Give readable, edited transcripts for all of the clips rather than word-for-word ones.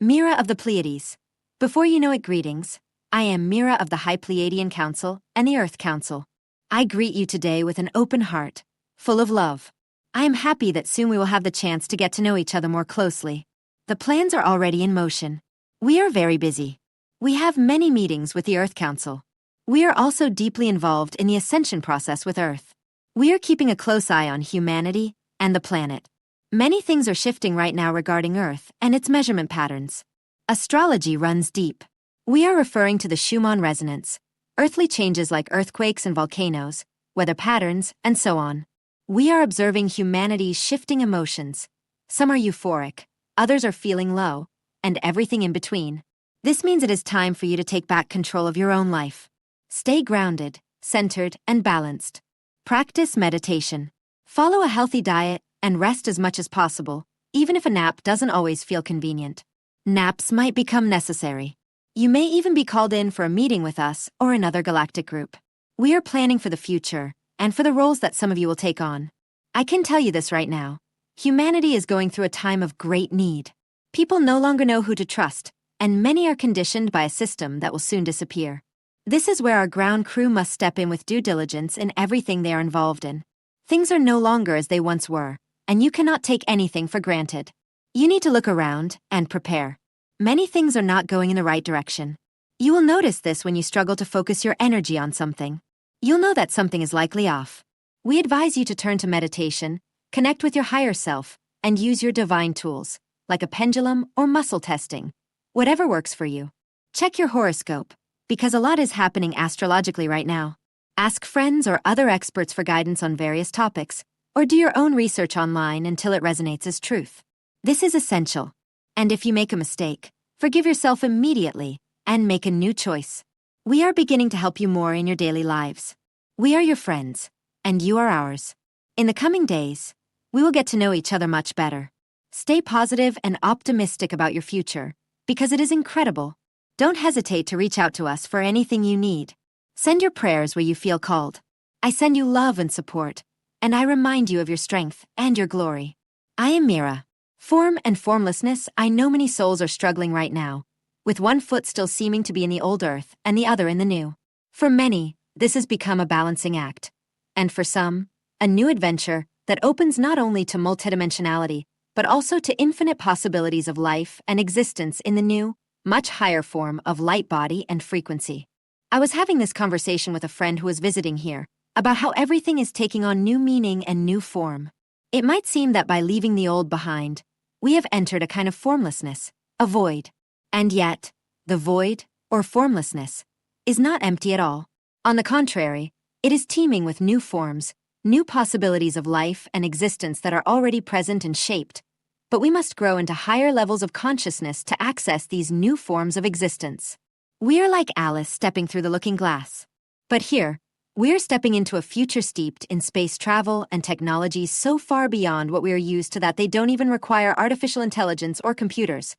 Mira of the Pleiades. Before you know it, greetings. I am Mira of the High Pleiadian Council and the Earth Council. I greet you today with an open heart, full of love. I am happy that soon we will have the chance to get to know each other more closely. The plans are already in motion. We are very busy. We have many meetings with the Earth Council. We are also deeply involved in the ascension process with Earth. We are keeping a close eye on humanity and the planet. Many things are shifting right now regarding Earth and its measurement patterns. Astrology runs deep. We are referring to the Schumann resonance, earthly changes like earthquakes and volcanoes, weather patterns, and so on. We are observing humanity's shifting emotions. Some are euphoric, others are feeling low, and everything in between. This means it is time for you to take back control of your own life. Stay grounded, centered, and balanced. Practice meditation. Follow a healthy diet and rest as much as possible, even if a nap doesn't always feel convenient. Naps might become necessary. You may even be called in for a meeting with us or another galactic group. We are planning for the future and for the roles that some of you will take on. I can tell you this right now. Humanity is going through a time of great need. People no longer know who to trust, and many are conditioned by a system that will soon disappear. This is where our ground crew must step in with due diligence in everything they are involved in. Things are no longer as they once were, and you cannot take anything for granted. You need to look around and prepare. Many things are not going in the right direction. You will notice this when you struggle to focus your energy on something. You'll know that something is likely off. We advise you to turn to meditation, connect with your higher self, and use your divine tools, like a pendulum or muscle testing. Whatever works for you. Check your horoscope, because a lot is happening astrologically right now. Ask friends or other experts for guidance on various topics, or do your own research online until it resonates as truth. This is essential. And if you make a mistake, forgive yourself immediately and make a new choice. We are beginning to help you more in your daily lives. We are your friends, and you are ours. In the coming days, we will get to know each other much better. Stay positive and optimistic about your future, because it is incredible. Don't hesitate to reach out to us for anything you need. Send your prayers where you feel called. I send you love and support, and I remind you of your strength and your glory. I am Mira. Form and formlessness. I know many souls are struggling right now, with one foot still seeming to be in the old earth and the other in the new. For many, this has become a balancing act. And for some, a new adventure that opens not only to multidimensionality, but also to infinite possibilities of life and existence in the new, much higher form of light body and frequency. I was having this conversation with a friend who was visiting here about how everything is taking on new meaning and new form. It might seem that by leaving the old behind, we have entered a kind of formlessness, a void. And yet, the void, or formlessness, is not empty at all. On the contrary, it is teeming with new forms, new possibilities of life and existence that are already present and shaped. But we must grow into higher levels of consciousness to access these new forms of existence. We are like Alice stepping through the looking glass. But here, we're stepping into a future steeped in space travel and technologies so far beyond what we are used to that they don't even require artificial intelligence or computers,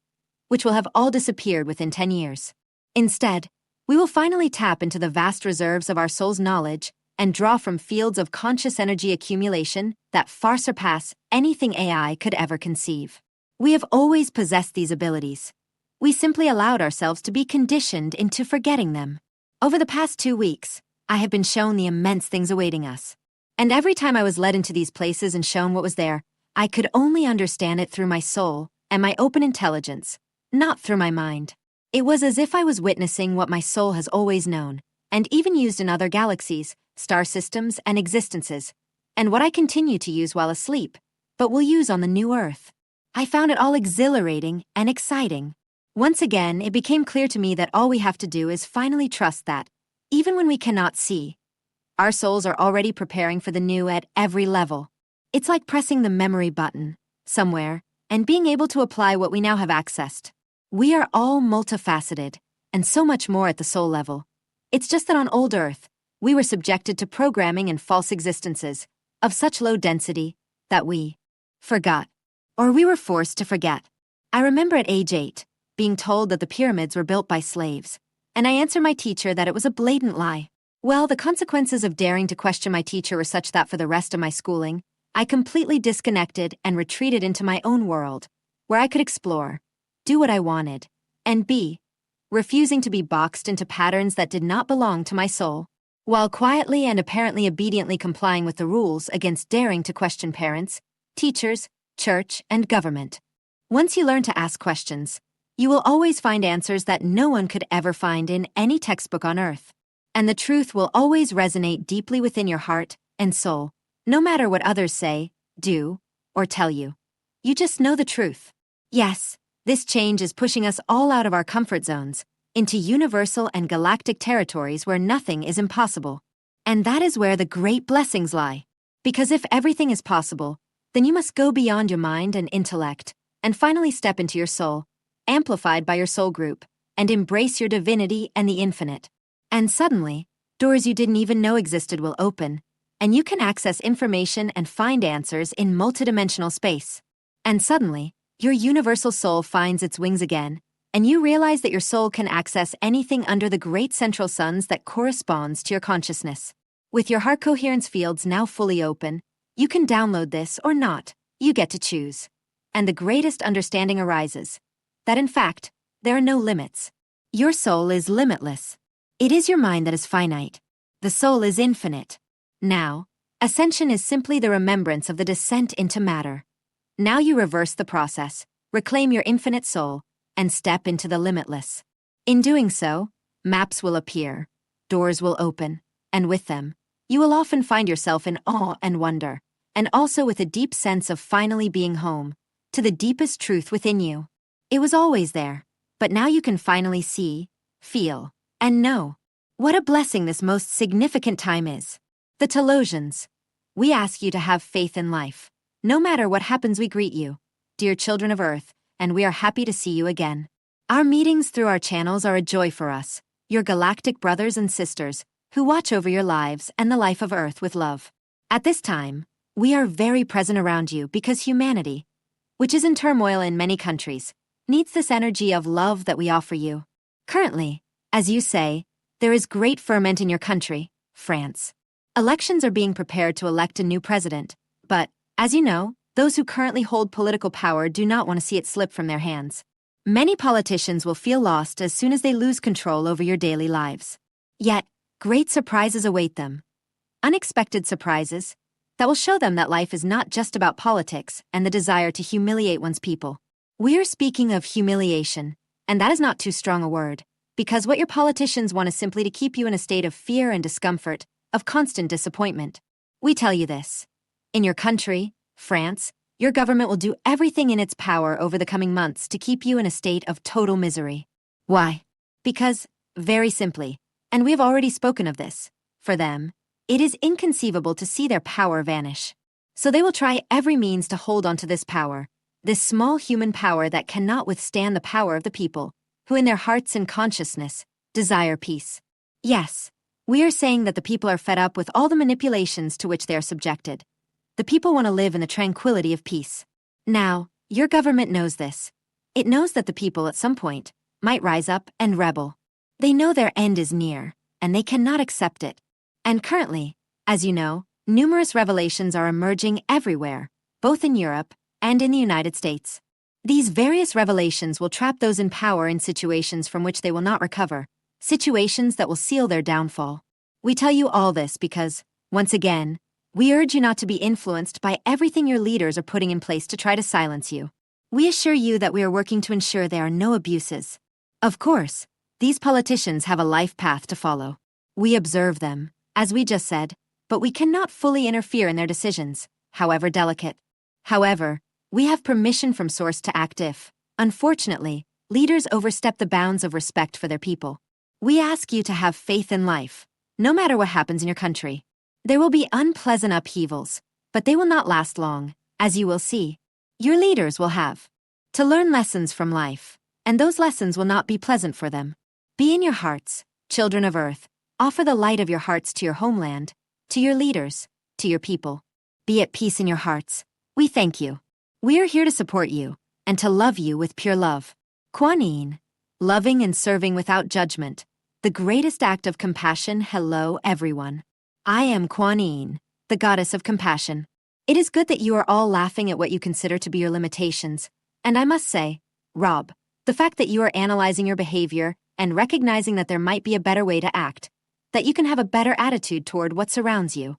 which will have all disappeared within 10 years. Instead, we will finally tap into the vast reserves of our soul's knowledge and draw from fields of conscious energy accumulation that far surpass anything AI could ever conceive. We have always possessed these abilities. We simply allowed ourselves to be conditioned into forgetting them. Over the past 2 weeks, I have been shown the immense things awaiting us. And every time I was led into these places and shown what was there, I could only understand it through my soul and my open intelligence, not through my mind. It was as if I was witnessing what my soul has always known, and even used in other galaxies, star systems, and existences, and what I continue to use while asleep, but will use on the new Earth. I found it all exhilarating and exciting. Once again, it became clear to me that all we have to do is finally trust that, even when we cannot see, our souls are already preparing for the new at every level. It's like pressing the memory button, somewhere, and being able to apply what we now have accessed. We are all multifaceted, and so much more at the soul level. It's just that on old Earth, we were subjected to programming and false existences of such low density that we forgot, or we were forced to forget. I remember at age 8, being told that the pyramids were built by slaves, and I answered my teacher that it was a blatant lie. Well, the consequences of daring to question my teacher were such that for the rest of my schooling, I completely disconnected and retreated into my own world, where I could explore, do what I wanted, and B, refusing to be boxed into patterns that did not belong to my soul, while quietly and apparently obediently complying with the rules against daring to question parents, teachers, church, and government. Once you learn to ask questions, you will always find answers that no one could ever find in any textbook on Earth. And the truth will always resonate deeply within your heart and soul, no matter what others say, do, or tell you. You just know the truth. Yes, this change is pushing us all out of our comfort zones, into universal and galactic territories where nothing is impossible. And that is where the great blessings lie. Because if everything is possible, then you must go beyond your mind and intellect, and finally step into your soul, amplified by your soul group, and embrace your divinity and the infinite. And suddenly, doors you didn't even know existed will open, and you can access information and find answers in multidimensional space. And suddenly, your universal soul finds its wings again, and you realize that your soul can access anything under the great central suns that corresponds to your consciousness. With your heart coherence fields now fully open, you can download this or not. You get to choose. And the greatest understanding arises that in fact, there are no limits. Your soul is limitless. It is your mind that is finite. The soul is infinite. Now, ascension is simply the remembrance of the descent into matter. Now you reverse the process, reclaim your infinite soul, and step into the limitless. In doing so, maps will appear, doors will open, and with them, you will often find yourself in awe and wonder, and also with a deep sense of finally being home, to the deepest truth within you. It was always there, but now you can finally see, feel, and know. What a blessing this most significant time is. The Telosians. We ask you to have faith in life. No matter what happens, we greet you, dear children of Earth, and we are happy to see you again. Our meetings through our channels are a joy for us, your galactic brothers and sisters, who watch over your lives and the life of Earth with love. At this time, we are very present around you because humanity, which is in turmoil in many countries, needs this energy of love that we offer you. Currently, as you say, there is great ferment in your country, France. Elections are being prepared to elect a new president, but, as you know, those who currently hold political power do not want to see it slip from their hands. Many politicians will feel lost as soon as they lose control over your daily lives. Yet, great surprises await them. Unexpected surprises that will show them that life is not just about politics and the desire to humiliate one's people. We are speaking of humiliation, and that is not too strong a word, because what your politicians want is simply to keep you in a state of fear and discomfort, of constant disappointment. We tell you this. In your country, France, your government will do everything in its power over the coming months to keep you in a state of total misery. Why? Because, very simply, and we have already spoken of this, for them, it is inconceivable to see their power vanish. So they will try every means to hold on to this power, this small human power that cannot withstand the power of the people, who in their hearts and consciousness, desire peace. Yes, we are saying that the people are fed up with all the manipulations to which they are subjected. The people want to live in the tranquility of peace. Now, your government knows this. It knows that the people at some point might rise up and rebel. They know their end is near, and they cannot accept it. And currently, as you know, numerous revelations are emerging everywhere, both in Europe and in the United States. These various revelations will trap those in power in situations from which they will not recover, situations that will seal their downfall. We tell you all this because, once again, we urge you not to be influenced by everything your leaders are putting in place to try to silence you. We assure you that we are working to ensure there are no abuses. Of course, these politicians have a life path to follow. We observe them, as we just said, but we cannot fully interfere in their decisions, however delicate. However, we have permission from Source to act if, unfortunately, leaders overstep the bounds of respect for their people. We ask you to have faith in life, no matter what happens in your country. There will be unpleasant upheavals, but they will not last long, as you will see. Your leaders will have to learn lessons from life, and those lessons will not be pleasant for them. Be in your hearts, children of Earth. Offer the light of your hearts to your homeland, to your leaders, to your people. Be at peace in your hearts. We thank you. We are here to support you, and to love you with pure love. Quan, loving and serving without judgment, the greatest act of compassion. Hello, everyone. I am Quan, the goddess of compassion. It is good that you are all laughing at what you consider to be your limitations, and I must say, Rob, The fact that you are analyzing your behavior and recognizing that there might be a better way to act, that you can have a better attitude toward what surrounds you,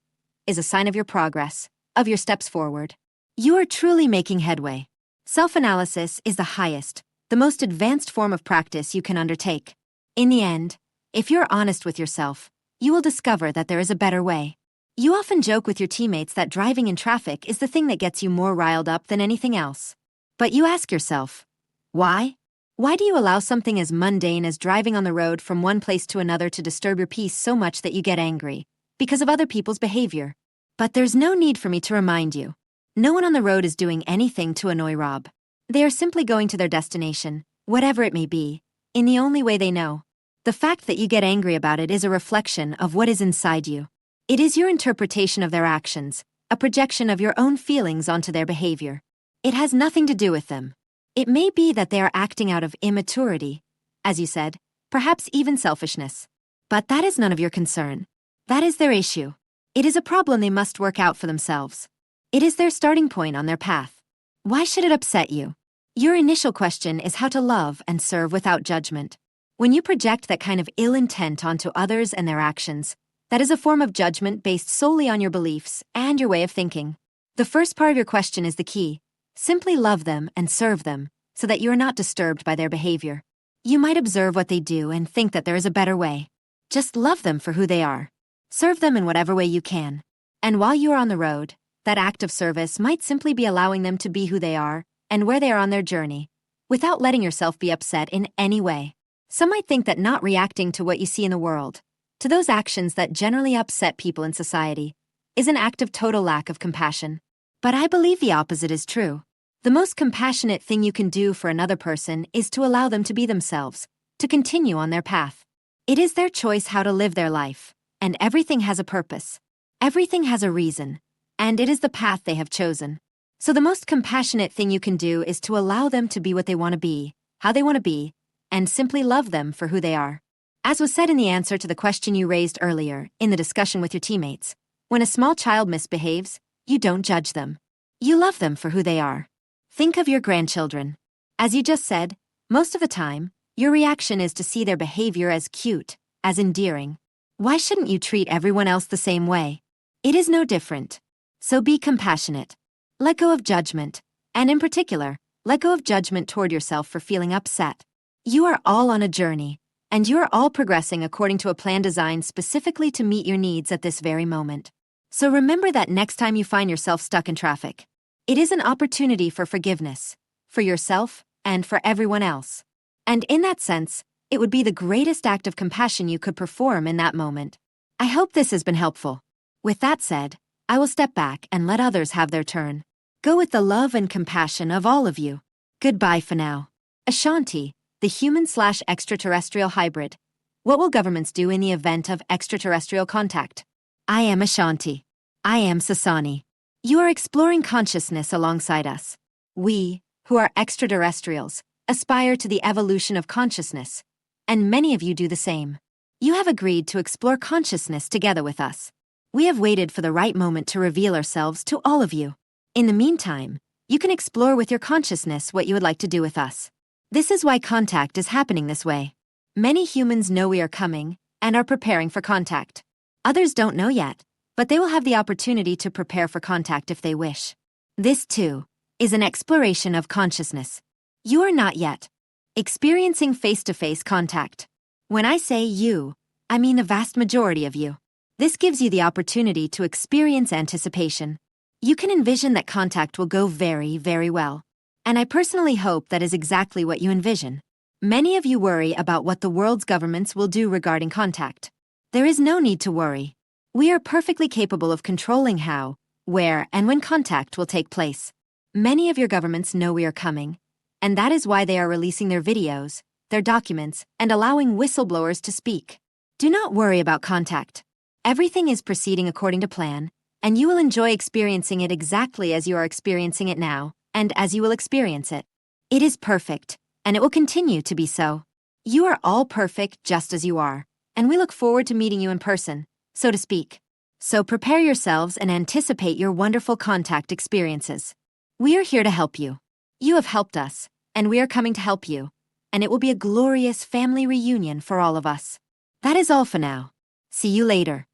is a sign of your progress, of your steps forward. You are truly making headway. Self-analysis is the highest, the most advanced form of practice you can undertake. In the end, if you're honest with yourself, you will discover that there is a better way. You often joke with your teammates that driving in traffic is the thing that gets you more riled up than anything else. But you ask yourself, why? Why do you allow something as mundane as driving on the road from one place to another to disturb your peace so much that you get angry? Because of other people's behavior. But there's no need for me to remind you. No one on the road is doing anything to annoy Rob. They are simply going to their destination, whatever it may be, in the only way they know. The fact that you get angry about it is a reflection of what is inside you. It is your interpretation of their actions, a projection of your own feelings onto their behavior. It has nothing to do with them. It may be that they are acting out of immaturity, as you said, perhaps even selfishness. But that is none of your concern. That is their issue. It is a problem they must work out for themselves. It is their starting point on their path. Why should it upset you? Your initial question is how to love and serve without judgment. When you project that kind of ill intent onto others and their actions, that is a form of judgment based solely on your beliefs and your way of thinking. The first part of your question is the key. Simply love them and serve them, so that you are not disturbed by their behavior. You might observe what they do and think that there is a better way. Just love them for who they are. Serve them in whatever way you can. And while you are on the road, that act of service might simply be allowing them to be who they are and where they are on their journey, without letting yourself be upset in any way. Some might think that not reacting to what you see in the world, to those actions that generally upset people in society, is an act of total lack of compassion. But I believe the opposite is true. The most compassionate thing you can do for another person is to allow them to be themselves, to continue on their path. It is their choice how to live their life, and everything has a purpose. Everything has a reason, and it is the path they have chosen. So the most compassionate thing you can do is to allow them to be what they want to be, how they want to be, and simply love them for who they are. As was said in the answer to the question you raised earlier, in the discussion with your teammates, when a small child misbehaves, you don't judge them. You love them for who they are. Think of your grandchildren. As you just said, most of the time, your reaction is to see their behavior as cute, as endearing. Why shouldn't you treat everyone else the same way? It is no different. So be compassionate. Let go of judgment, and in particular, let go of judgment toward yourself for feeling upset. You are all on a journey, and you are all progressing according to a plan designed specifically to meet your needs at this very moment. So remember that next time you find yourself stuck in traffic, it is an opportunity for forgiveness, for yourself and for everyone else. And in that sense, it would be the greatest act of compassion you could perform in that moment. I hope this has been helpful. With that said, I will step back and let others have their turn. Go with the love and compassion of all of you. Goodbye for now. Ashanti, the human/extraterrestrial hybrid. What will governments do in the event of extraterrestrial contact? I am Ashanti. I am Sasani. You are exploring consciousness alongside us. We, who are extraterrestrials, aspire to the evolution of consciousness, and many of you do the same. You have agreed to explore consciousness together with us. We have waited for the right moment to reveal ourselves to all of you. In the meantime, you can explore with your consciousness what you would like to do with us. This is why contact is happening this way. Many humans know we are coming and are preparing for contact. Others don't know yet, but they will have the opportunity to prepare for contact if they wish. This, too, is an exploration of consciousness. You are not yet experiencing face-to-face contact. When I say you, I mean the vast majority of you. This gives you the opportunity to experience anticipation. You can envision that contact will go very, very well. And I personally hope that is exactly what you envision. Many of you worry about what the world's governments will do regarding contact. There is no need to worry. We are perfectly capable of controlling how, where, and when contact will take place. Many of your governments know we are coming, and that is why they are releasing their videos, their documents, and allowing whistleblowers to speak. Do not worry about contact. Everything is proceeding according to plan, and you will enjoy experiencing it exactly as you are experiencing it now, and as you will experience it. It is perfect, and it will continue to be so. You are all perfect just as you are, and we look forward to meeting you in person, so to speak. So prepare yourselves and anticipate your wonderful contact experiences. We are here to help you. You have helped us, and we are coming to help you. and it will be a glorious family reunion for all of us. That is all for now. See you later.